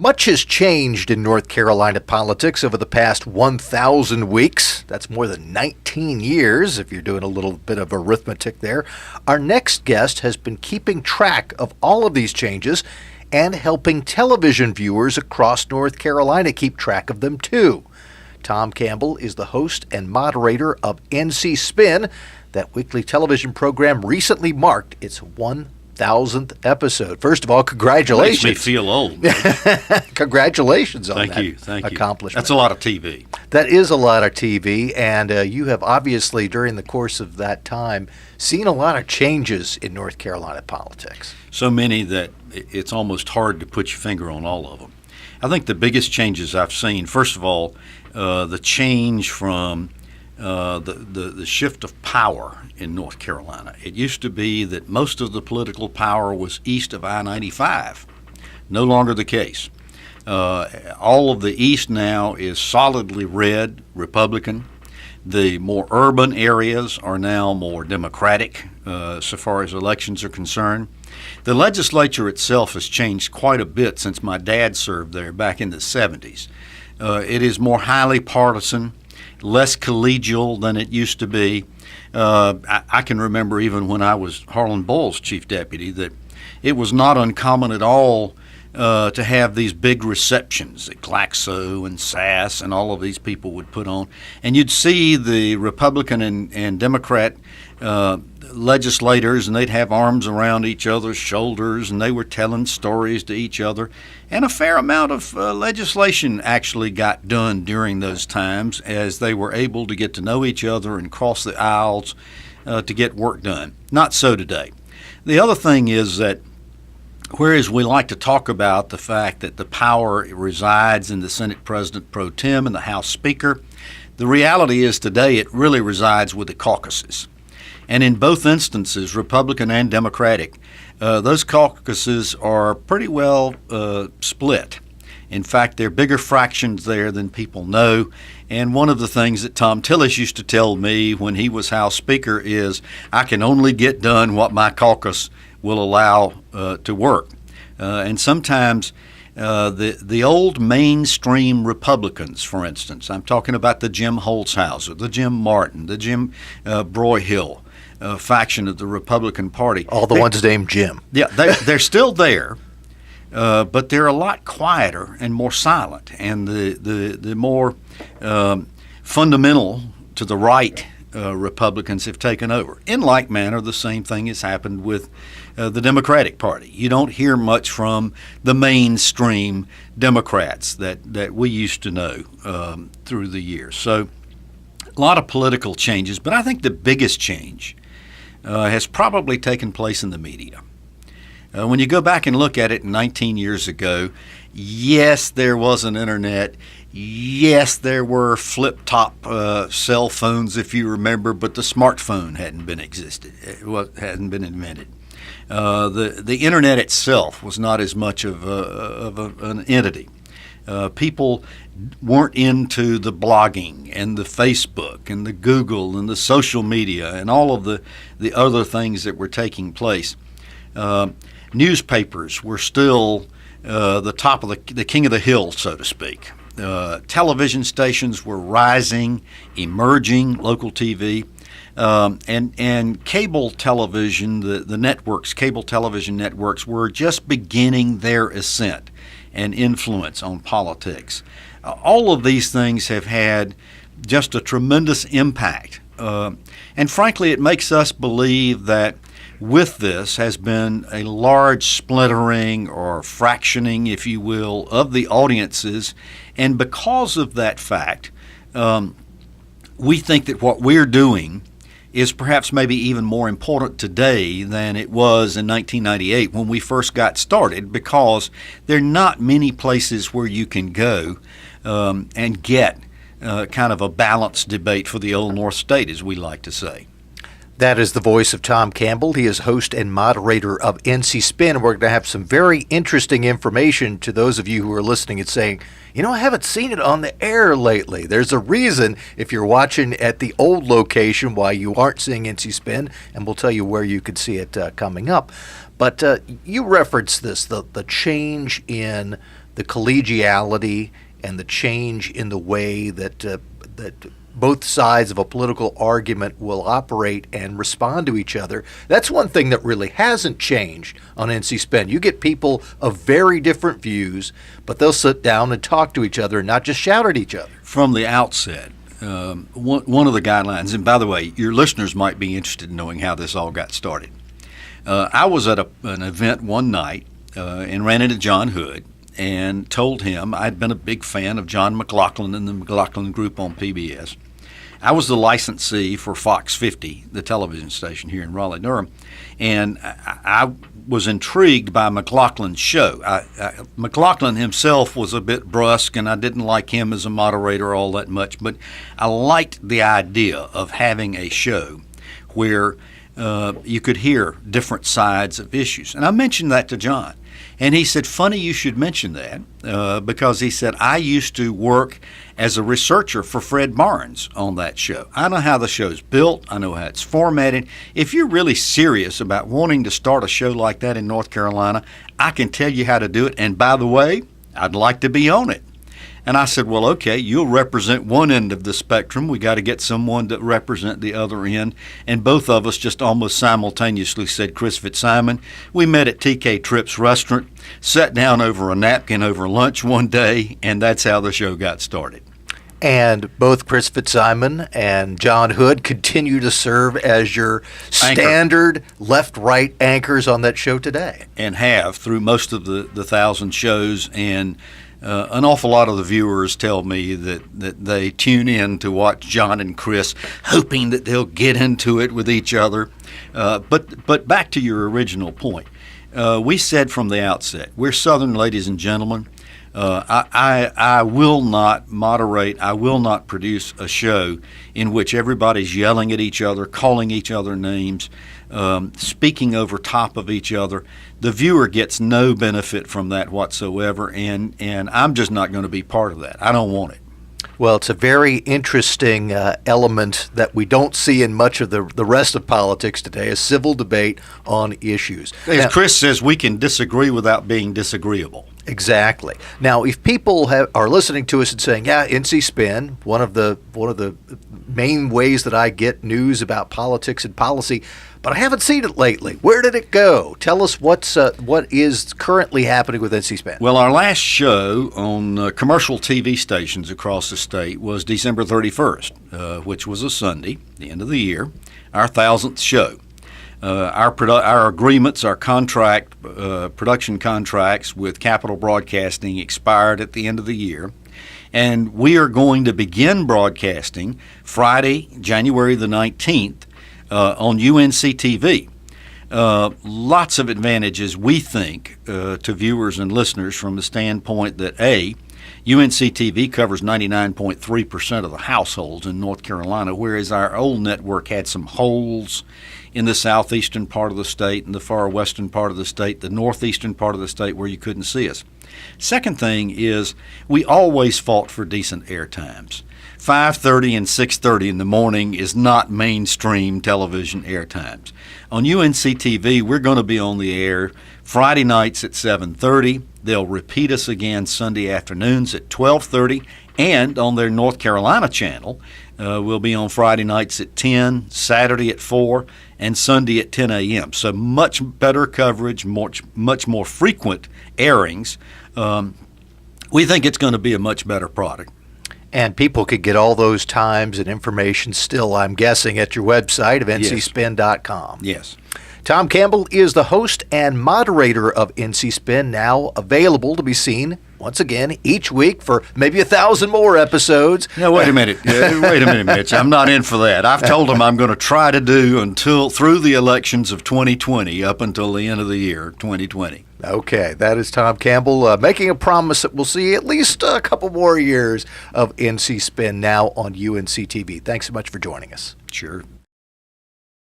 Much has changed in North Carolina politics over the past 1,000 weeks. That's more than 19 years, if you're doing a little bit of arithmetic there. Our next guest has been keeping track of all of these changes and helping television viewers across North Carolina keep track of them too. Tom Campbell is the host and moderator of NC Spin. That weekly television program recently marked its 1,000th episode. First of all, congratulations. Makes me feel old. Congratulations on that Thank you. accomplishment. That's a lot of TV. That is a lot of TV, and you have obviously, during the course of that time, seen a lot of changes in North Carolina politics. So many that it's almost hard to put your finger on all of them. I think the biggest changes I've seen, first of all, the change from the shift of power in North Carolina. It used to be that most of the political power was east of I-95. No longer the case. All of the east now is solidly red, Republican. The more urban areas are now more Democratic so far as elections are concerned. The legislature itself has changed quite a bit since my dad served there back in the 70s. It is more highly partisan, less collegial than it used to be. I can remember even when I was Harlan Boyle's chief deputy that it was not uncommon at all to have these big receptions that Glaxo and SAS and all of these people would put on. And you'd see the Republican and Democrat legislators, and they'd have arms around each other's shoulders, and they were telling stories to each other. And a fair amount of legislation actually got done during those times as they were able to get to know each other and cross the aisles to get work done. Not so today. The other thing is that whereas we like to talk about the fact that the power resides in the Senate President Pro Tem and the House Speaker, the reality is today it really resides with the caucuses. And in both instances, Republican and Democratic, those caucuses are pretty well split. In fact, there are bigger fractions there than people know. And one of the things that Tom Tillis used to tell me when he was House Speaker is, I can only get done what my caucus will allow to work. And sometimes the old mainstream Republicans, for instance, I'm talking about the Jim Holzhauser, the Jim Martin, the Jim Broyhill faction of the Republican Party. All the ones named Jim. Yeah, they're still there, but they're a lot quieter and more silent. And the more fundamental to the right Republicans have taken over. In like manner, the same thing has happened with the Democratic Party. You don't hear much from the mainstream Democrats that we used to know through the years. So a lot of political changes, but I think the biggest change has probably taken place in the media. When you go back and look at it 19 years ago, yes, there was an internet. Yes, there were flip-top cell phones, if you remember, but the smartphone hadn't been invented. The internet itself was not as much of an entity. People weren't into the blogging and the Facebook and the Google and the social media and all of the other things that were taking place. Newspapers were still the top of the king of the hill, so to speak. Television stations were rising, emerging, local TV, and cable television, the networks, cable television networks were just beginning their ascent and influence on politics. All of these things have had just a tremendous impact. And frankly, it makes us believe that with this has been a large splintering or fractioning, if you will, of the audiences. And because of that fact, we think that what we're doing is perhaps maybe even more important today than it was in 1998 when we first got started, because there are not many places where you can go and get kind of a balanced debate for the Old North State, as we like to say. That is the voice of Tom Campbell. He is host and moderator of NC Spin. We're going to have some very interesting information to those of you who are listening and saying, you know, I haven't seen it on the air lately. There's a reason if you're watching at the old location why you aren't seeing NC Spin, and we'll tell you where you could see it coming up. But you referenced this, the change in the collegiality and the change in the way that both sides of a political argument will operate and respond to each other. That's one thing that really hasn't changed on NC Spin. You get people of very different views, but they'll sit down and talk to each other and not just shout at each other. From the outset, one of the guidelines, and by the way, your listeners might be interested in knowing how this all got started. I was at an event one night and ran into John Hood and told him I'd been a big fan of John McLaughlin and the McLaughlin Group on PBS. I was the licensee for Fox 50, the television station here in Raleigh-Durham, and I was intrigued by McLaughlin's show. McLaughlin himself was a bit brusque, and I didn't like him as a moderator all that much, but I liked the idea of having a show where you could hear different sides of issues. And I mentioned that to John. And he said, funny you should mention that, because he said, I used to work as a researcher for Fred Barnes on that show. I know how the show's built. I know how it's formatted. If you're really serious about wanting to start a show like that in North Carolina, I can tell you how to do it. And by the way, I'd like to be on it. And I said, well, okay, you'll represent one end of the spectrum. We got to get someone to represent the other end. And both of us just almost simultaneously said, Chris Fitzsimon. We met at TK Tripp's restaurant, sat down over a napkin over lunch one day, and that's how the show got started. And both Chris Fitzsimon and John Hood continue to serve as your standard left-right anchors on that show today. And have through most of the 1,000 shows. And an awful lot of the viewers tell me that they tune in to watch John and Chris, hoping that they'll get into it with each other. But back to your original point. We said from the outset, we're Southern ladies and gentlemen. I will not moderate, I will not produce a show in which everybody's yelling at each other, calling each other names, speaking over top of each other. The viewer gets no benefit from that whatsoever, and I'm just not going to be part of that. I don't want it. Well, it's a very interesting element that we don't see in much of the rest of politics today, a civil debate on issues. As Chris says, we can disagree without being disagreeable. Exactly. Now, if people are listening to us and saying, yeah, NC Spin, one of the main ways that I get news about politics and policy, but I haven't seen it lately. Where did it go? Tell us what is currently happening with NC Spin. Well, our last show on commercial TV stations across the state was December 31st, which was a Sunday, the end of the year, our 1,000th show. Our agreements, our production contracts with Capital Broadcasting expired at the end of the year, and we are going to begin broadcasting Friday, January the 19th, on UNC-TV. Lots of advantages, we think, to viewers and listeners from the standpoint that, A, UNC-TV covers 99.3% of the households in North Carolina, whereas our old network had some holes in the southeastern part of the state and the far western part of the state, the northeastern part of the state where you couldn't see us. Second thing is we always fought for decent air times. 5:30 and 6:30 in the morning is not mainstream television air times. On UNC-TV, we're going to be on the air Friday nights at 7:30. They'll repeat us again Sunday afternoons at 12:30, and on their North Carolina channel, we'll be on Friday nights at 10, Saturday at 4, and Sunday at 10 a.m. So much better coverage, much more frequent airings. We think it's going to be a much better product. And people could get all those times and information still, I'm guessing, at your website of ncspin.com. Yes. Tom Campbell is the host and moderator of NC Spin, now available to be seen once again each week for maybe 1,000 more episodes. Now, wait a minute, Mitch. I'm not in for that. I've told them I'm going to try to do through the elections of 2020 up until the end of the year, 2020. Okay, that is Tom Campbell making a promise that we'll see at least a couple more years of NC Spin now on UNC-TV. Thanks so much for joining us. Sure.